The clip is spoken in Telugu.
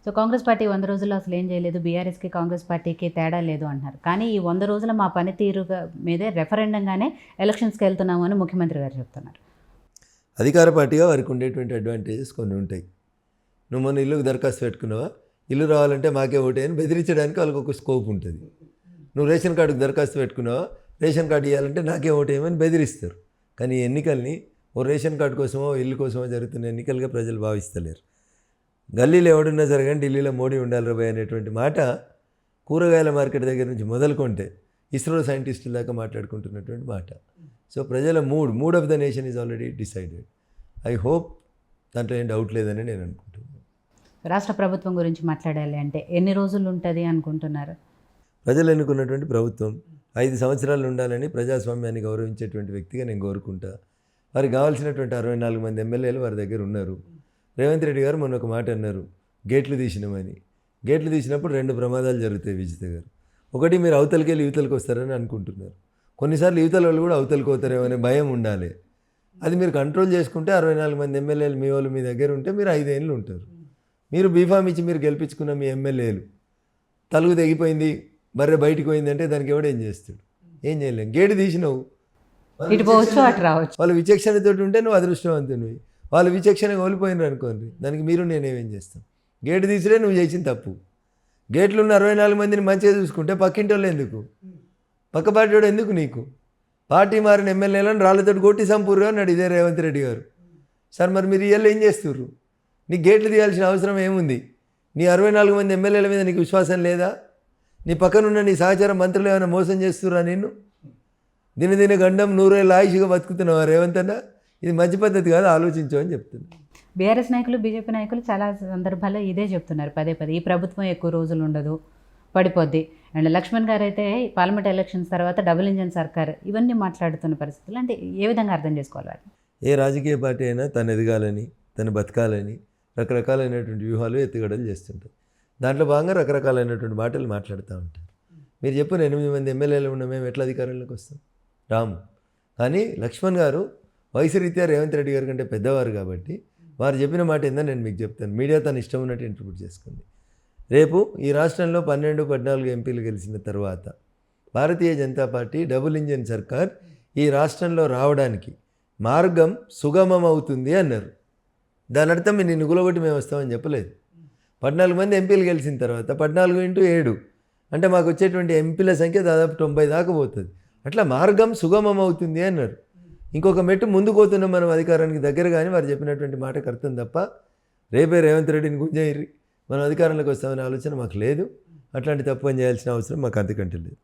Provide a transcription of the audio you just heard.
సో కాంగ్రెస్ పార్టీ 100 రోజుల్లో అసలు ఏం చేయలేదు, బీఆర్ఎస్కి కాంగ్రెస్ పార్టీకి తేడా లేదు అంటున్నారు. కానీ ఈ 100 రోజుల మా పనితీరుగా మీదే రెఫరెండంగానే ఎలక్షన్స్కి వెళ్తున్నాము అని ముఖ్యమంత్రి గారు చెప్తున్నారు. అధికార పార్టీగా వారికి ఉండేటువంటి అడ్వాంటేజెస్ కొన్ని ఉంటాయి. నువ్వు మొన్న ఇల్లుకు దరఖాస్తు పెట్టుకున్నావా, ఇల్లు రావాలంటే మాకే ఓటే అని బెదిరించడానికి వాళ్ళకి ఒక స్కోప్ ఉంటుంది. నువ్వు రేషన్ కార్డుకు దరఖాస్తు పెట్టుకున్నావా, రేషన్ కార్డు ఇవ్వాలంటే నాకే ఓటేయమని బెదిరిస్తారు. కానీ ఈ ఎన్నికల్ని ఓ రేషన్ కార్డు కోసమో ఇల్లు కోసమో జరుగుతున్న ఎన్నికలుగా ప్రజలు భావిస్తలేరు. గల్లీలో ఎవడున్నా జరగని ఢిల్లీలో మోడీ ఉండాలి రాబోయే అనేటువంటి మాట కూరగాయల మార్కెట్ దగ్గర నుంచి మొదలుకుంటే ఇస్రో సైంటిస్టుల దాకా మాట్లాడుకుంటున్నటువంటి మాట. సో ప్రజల mood of the nation is already decided. I hope దాంట్లో ఏం డౌట్ లేదని నేను అనుకుంటున్నాను. రాష్ట్ర ప్రభుత్వం గురించి మాట్లాడాలి అంటే ఎన్ని రోజులు ఉంటుంది అనుకుంటున్నారు? ప్రజలు ఎన్నుకున్నటువంటి ప్రభుత్వం 5 సంవత్సరాలు ఉండాలని ప్రజాస్వామ్యాన్ని గౌరవించేటువంటి వ్యక్తిగా నేను కోరుకుంటా. వారికి కావాల్సినటువంటి 64 మంది ఎమ్మెల్యేలు వారి దగ్గర ఉన్నారు. రేవంత్ రెడ్డి గారు మొన్న ఒక మాట అన్నారు, గేట్లు తీసినామని. గేట్లు తీసినప్పుడు 2 ప్రమాదాలు జరుగుతాయి విజిత గారు. ఒకటి, మీరు అవతలకి వెళ్ళి యువతలకు వస్తారని అనుకుంటున్నారు. కొన్నిసార్లు యువతల వాళ్ళు కూడా అవతలకు పోతారేమో అనే భయం ఉండాలి. అది మీరు కంట్రోల్ చేసుకుంటే 64 మంది ఎమ్మెల్యేలు మీ వాళ్ళు మీ దగ్గర ఉంటే మీరు 5 ఏళ్ళు ఉంటారు. మీరు బీఫామ్ ఇచ్చి మీరు గెలిపించుకున్న మీ ఎమ్మెల్యేలు తలుగు తెగిపోయింది, బర్రె బయటికి పోయిందంటే దానికి ఎవడేం చేస్తాడు? ఏం చేయలేం. గేటు తీసినావు, ఇటు పోవచ్చు అటు రావచ్చు. వాళ్ళు విచక్షణతో ఉంటే నువ్వు అదృష్టవంతునివి. వాళ్ళు విచక్షణ కోల్పోయినారు అనుకోండి, దానికి మీరు నేనేమేం చేస్తాం? గేటు తీసిరే నువ్వు చేసిన తప్పు. గేట్లు ఉన్న 64 మందిని మంచిగా చూసుకుంటే పక్కింటి వాళ్ళు ఎందుకు, పక్క పార్టీ వాడు ఎందుకు నీకు? పార్టీ మారిన ఎమ్మెల్యేలను రాళ్ళతో కొట్టి సంపూర్రు అన్నాడు ఇదే రేవంత్ రెడ్డి గారు. సార్ మరి మీరు ఇవాళ ఏం చేస్తుర్రు? నీ గేట్లు తీయాల్సిన అవసరం ఏముంది? నీ 64 మంది ఎమ్మెల్యేల మీద నీకు విశ్వాసం లేదా? నీ పక్కనున్న నీ సహచార మంత్రులు ఏమైనా మోసం చేస్తుర్రా నిన్ను? దినదిన గండం 100 ఏళ్ళ ఆయుష్గా బతుకుతున్నావా రేవంత్ అన్న? ఇది మంచి పద్ధతి కాదు, ఆలోచించు అని చెప్తున్నా. బీఆర్ఎస్ నాయకులు, బీజేపీ నాయకులు చాలా సందర్భాల్లో ఇదే చెప్తున్నారు పదే ఈ ప్రభుత్వం ఎక్కువ రోజులు ఉండదు, పడిపోద్ది. అండ్ లక్ష్మణ్ గారు అయితే పార్లమెంట్ ఎలక్షన్స్ తర్వాత డబుల్ ఇంజన్ సర్కార్ ఇవన్నీ మాట్లాడుతున్న పరిస్థితులు. అంటే ఏ విధంగా అర్థం చేసుకోవాలి వాటిని? ఏ రాజకీయ పార్టీ అయినా తను ఎదగాలని, తను బతకాలని రకరకాలైనటువంటి వ్యూహాలు ఎత్తుగడలు చేస్తుంటారు. దాంట్లో భాగంగా రకరకాలైనటువంటి మాటలు మాట్లాడుతూ ఉంటారు. మీరు చెప్పిన 8 మంది ఎమ్మెల్యేలు ఉన్న మేము ఎట్లా అధికారంలోకి వస్తాం? రాము. కానీ లక్ష్మణ్ గారు వయసు రీత్యా రేవంత్ రెడ్డి గారి కంటే పెద్దవారు కాబట్టి వారు చెప్పిన మాట ఏందని నేను మీకు చెప్తాను. మీడియా తను ఇష్టం ఉన్నట్టు ఇంటర్ప్రిట్ చేసుకుంది. రేపు ఈ రాష్ట్రంలో 12-14 ఎంపీలు గెలిచిన తర్వాత Bharatiya Janata party double engine సర్కార్ ఈ రాష్ట్రంలో రావడానికి మార్గం సుగమం అవుతుంది అన్నారు. దాని అర్థం మీరు నిన్ను గులగొట్టి మేము వస్తామని చెప్పలేదు. 14 మంది ఎంపీలు గెలిచిన తర్వాత 14 × 7 అంటే మాకు వచ్చేటువంటి ఎంపీల సంఖ్య దాదాపు 90 దాకా పోతుంది. అట్లా మార్గం సుగమం అవుతుంది అన్నారు. ఇంకొక మెట్టు ముందుకు పోతున్నాం మనం అధికారానికి దగ్గర. కానీ వారు చెప్పినటువంటి మాటకు అర్థం తప్ప రేపే రేవంత్ రెడ్డిని గుంజేయరి మనం అధికారంలోకి వస్తామనే ఆలోచన మాకు లేదు. అట్లాంటి తప్పు పని చేయాల్సిన అవసరం మాకు అంతకంటే లేదు.